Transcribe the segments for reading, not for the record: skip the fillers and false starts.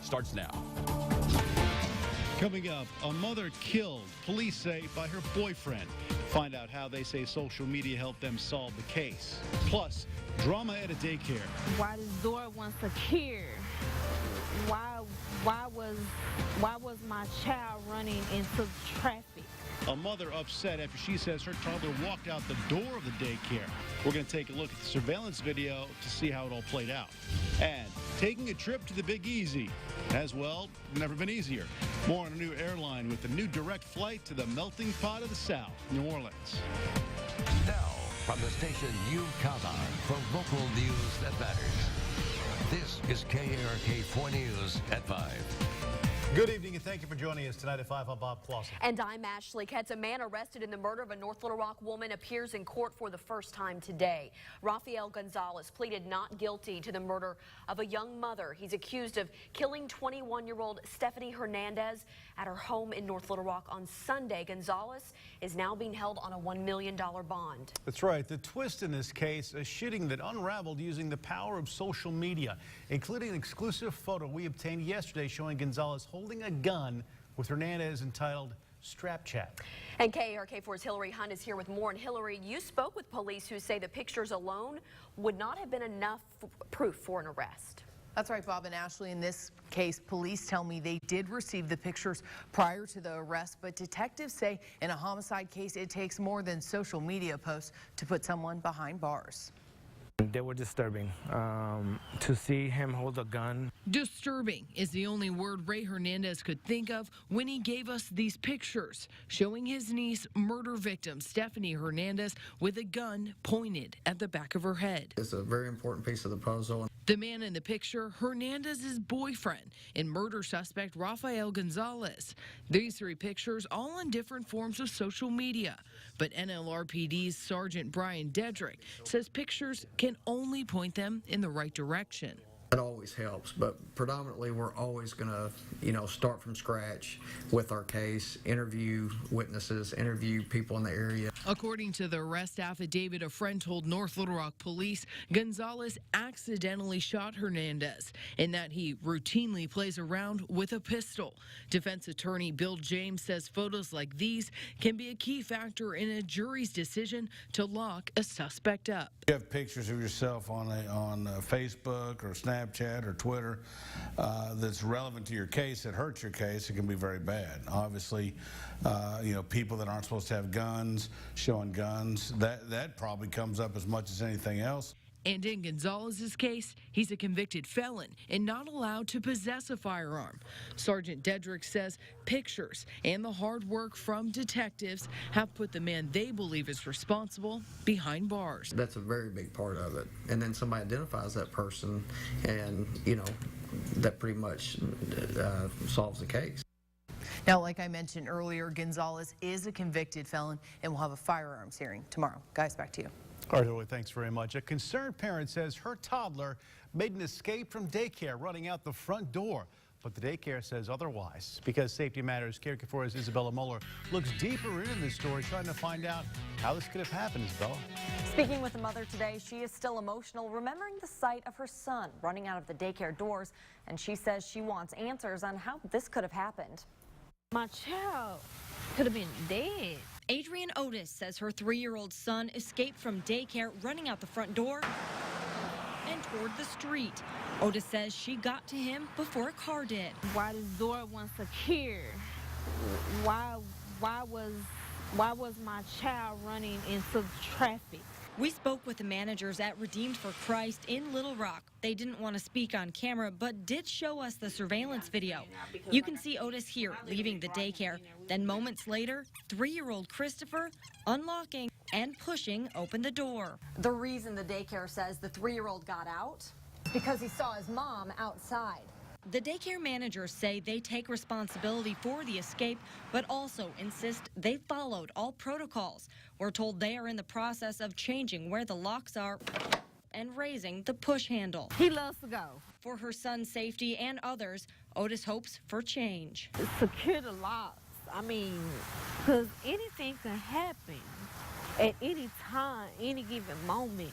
starts now. Coming up, a mother killed, police say, by her boyfriend. Find out how they say social media helped them solve the case. Plus, drama at a daycare. Why this door wasn't secure? Why was my child running into traffic? A mother upset after she says her toddler walked out the door of the daycare. We're going to take a look at the surveillance video to see how it all played out. And taking a trip to the Big Easy has, well, never been easier. More on a new airline with a new direct flight to the melting pot of the South, New Orleans. Now, from the station you count on for local news that matters. This is KARK 4 News at 5. Good evening and thank you for joining us tonight at 5. I'm Bob Clausen. And I'm Ashley Ketz. A man arrested in the murder of a North Little Rock woman appears in court for the first time today. Rafael Gonzalez pleaded not guilty to the murder of a young mother. He's accused of killing 21-year-old Stephanie Hernandez at her home in North Little Rock on Sunday. Gonzalez is now being held on a $1 million bond. That's right. The twist in this case, a shooting that unraveled using the power of social media, including an exclusive photo we obtained yesterday showing Gonzalez holding a gun with Hernandez entitled Strap Chat. And KARK4's Hillary Hunt is here with more. And Hillary, you spoke with police who say the pictures alone would not have been enough proof for an arrest. That's right, Bob and Ashley. In this case, police tell me they did receive the pictures prior to the arrest, but detectives say in a homicide case, it takes more than social media posts to put someone behind bars. They were disturbing to see him hold a gun. Disturbing is the only word Ray Hernandez could think of when he gave us these pictures showing his niece, murder victim Stephanie Hernandez, with a gun pointed at the back of her head. It's a very important piece of the puzzle. The man in the picture, Hernandez's boyfriend and murder suspect Rafael Gonzalez. These three pictures all in different forms of social media. But NLRPD's Sergeant Brian Dedrick says pictures can only point them in the right direction. It always helps, but predominantly we're always going to, start from scratch with our case, interview witnesses, interview people in the area. According to the arrest affidavit, a friend told North Little Rock police Gonzalez accidentally shot Hernandez and that he routinely plays around with a pistol. Defense attorney Bill James says photos like these can be a key factor in a jury's decision to lock a suspect up. You have pictures of yourself on Facebook or Snapchat or Twitter that's relevant to your case, that hurts your case, it can be very bad. Obviously, people that aren't supposed to have guns, showing guns, that probably comes up as much as anything else. And in Gonzalez's case, he's a convicted felon and not allowed to possess a firearm. Sergeant Dedrick says pictures and the hard work from detectives have put the man they believe is responsible behind bars. That's a very big part of it. And then somebody identifies that person and, that pretty much solves the case. Now, like I mentioned earlier, Gonzalez is a convicted felon and will have a firearms hearing tomorrow. Guys, back to you. All right, Hillary, thanks very much. A concerned parent says her toddler made an escape from daycare running out the front door. But the daycare says otherwise. Because Safety Matters, KARK4's Isabella Mueller looks deeper into this story, trying to find out how this could have happened, Isabella. Speaking with a mother today, she is still emotional, remembering the sight of her son running out of the daycare doors. And she says she wants answers on how this could have happened. My child could have been dead. Adrienne Otis says her 3-year-old son escaped from daycare running out the front door and toward the street. Otis says she got to him before a car did. Why this door wasn't secure? Why was my child running into traffic? We spoke with the managers at Redeemed for Christ in Little Rock. They didn't want to speak on camera, but did show us the surveillance video. You can see Otis here leaving the daycare. Then moments later, 3-year-old Christopher unlocking and pushing open the door. The reason the daycare says the 3-year-old got out is because he saw his mom outside. The daycare managers say they take responsibility for the escape, but also insist they followed all protocols. We're told they are in the process of changing where the locks are and raising the push handle. He loves to go. For her son's safety and others, Otis hopes for change. Secure the locks. I mean, because anything can happen at any time, any given moment.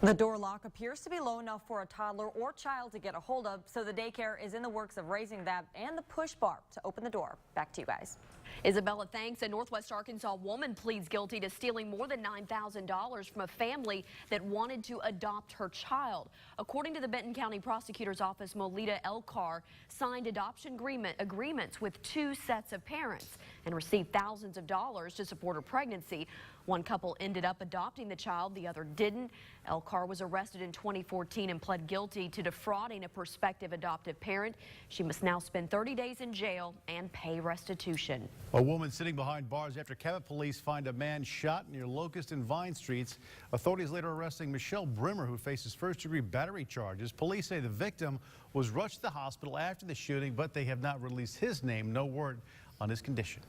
The door lock appears to be low enough for a toddler or child to get a hold of, so the daycare is in the works of raising that and the push bar to open the door. Back to you guys. Isabella, thanks. A Northwest Arkansas woman pleads guilty to stealing more than $9,000 from a family that wanted to adopt her child. According to the Benton County Prosecutor's Office, Molita Elkar signed adoption agreements with 2 sets of parents and received thousands of dollars to support her pregnancy. One couple ended up adopting the child, the other didn't. Elkar was arrested in 2014 and pled guilty to defrauding a prospective adoptive parent. She must now spend 30 days in jail and pay restitution. A woman sitting behind bars after Cabot police find a man shot near Locust and Vine Streets. Authorities later arresting Michelle Brimmer, who faces first-degree battery charges. Police say the victim was rushed to the hospital after the shooting, but they have not released his name. No word on his condition.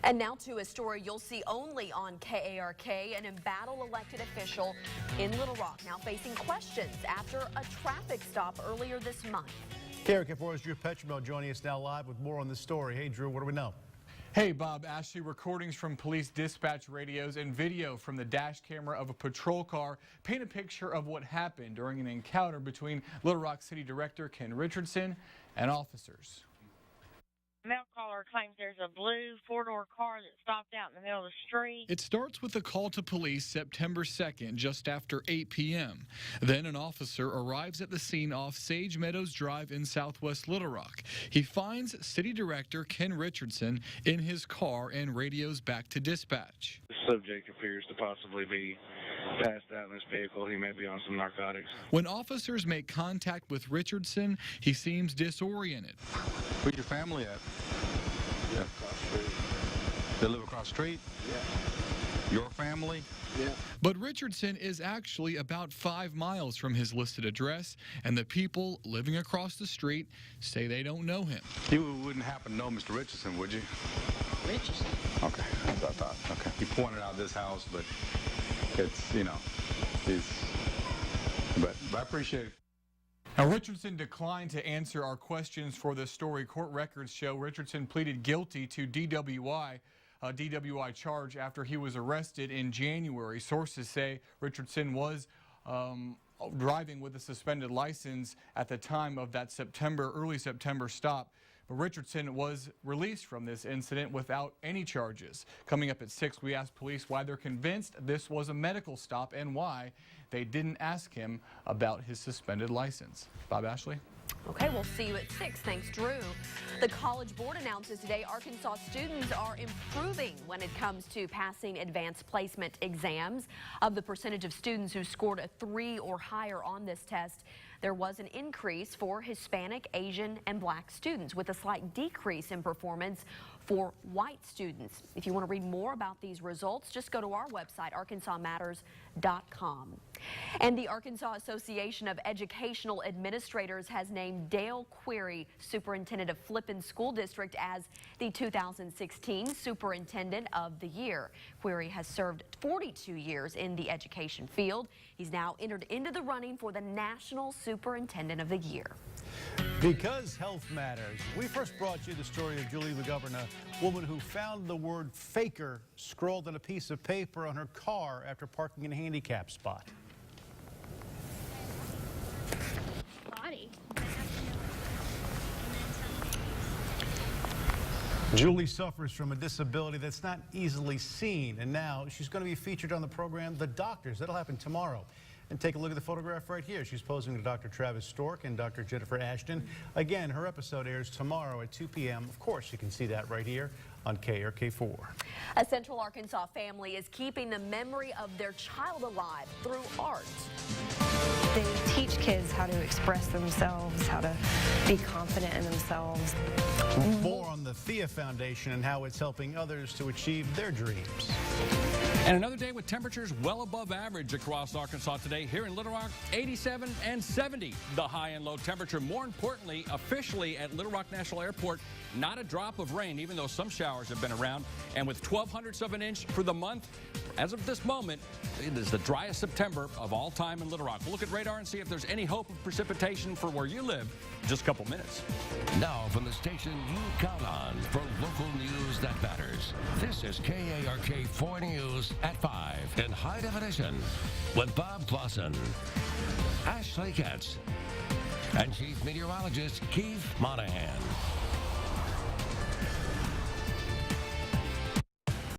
And now to a story you'll see only on KARK. An embattled elected official in Little Rock now facing questions after a traffic stop earlier this month. KARK4's Drew Petramel joining us now live with more on this story. Hey, Drew, what do we know? Hey, Bob, Ashley, recordings from police dispatch radios and video from the dash camera of a patrol car paint a picture of what happened during an encounter between Little Rock City Director Ken Richardson and officers. Mail caller claims there's a blue 4-door car that stopped out in the middle of the street. It starts with a call to police September 2nd, just after 8 p.m. Then an officer arrives at the scene off Sage Meadows Drive in southwest Little Rock. He finds City Director Ken Richardson in his car and radios back to dispatch. The subject appears to possibly be passed out in this vehicle. He may be on some narcotics. When officers make contact with Richardson, he seems disoriented. Where's your family at? Yeah, across the street. They live across the street? Yeah. Your family? Yeah. But Richardson is actually about 5 miles from his listed address, and the people living across the street say they don't know him. You wouldn't happen to know Mr. Richardson, would you? Richardson? Okay, that's what I thought. Okay. He pointed out this house, but it's, you know, but I appreciate it. Now, Richardson declined to answer our questions for this story. Court records show Richardson pleaded guilty to DWI, a DWI charge after he was arrested in January. Sources say Richardson was driving with a suspended license at the time of that early September stop. But Richardson was released from this incident without any charges. Coming up at 6, we asked police why they're convinced this was a medical stop and why they didn't ask him about his suspended license. Bob, Ashley? Okay, we'll see you at 6. Thanks, Drew. The College Board announces today Arkansas students are improving when it comes to passing advanced placement exams. Of the percentage of students who scored a 3 or higher on this test, there was an increase for Hispanic, Asian, and Black students, with a slight decrease in performance for white students. If you want to read more about these results, just go to our website, arkansasmatters.com. And the Arkansas Association of Educational Administrators has named Dale Query, superintendent of Flippin School District, as the 2016 Superintendent of the Year. Query has served 42 years in the education field. He's now entered into the running for the National Superintendent of the Year. Because health matters, we first brought you the story of Julie McGovern, a woman who found the word faker scrawled on a piece of paper on her car after parking in a handicap spot. Julie suffers from a disability that's not easily seen, and now she's going to be featured on the program The Doctors. That'll happen tomorrow. And take a look at the photograph right here. She's posing to Dr. Travis Stork and Dr. Jennifer Ashton. Again, her episode airs tomorrow at 2 p.m. Of course, you can see that right here on KARK4. A Central Arkansas family is keeping the memory of their child alive through art. They teach kids how to express themselves, how to be confident in themselves. More on the Thea Foundation and how it's helping others to achieve their dreams. And another day with temperatures well above average across Arkansas today. Here in Little Rock, 87 and 70, the high and low temperature. More importantly, officially at Little Rock National Airport, not a drop of rain, even though some showers have been around. And with 0.12 of an inch for the month, as of this moment, it is the driest September of all time in Little Rock. We'll look at radar and see if there's any hope of precipitation for where you live in just a couple minutes. Now from the station you count on for local news that matters. This is KARK 4 News News at 5 in high definition with Bob Clausen, Ashley Katz, and Chief Meteorologist Keith Monahan.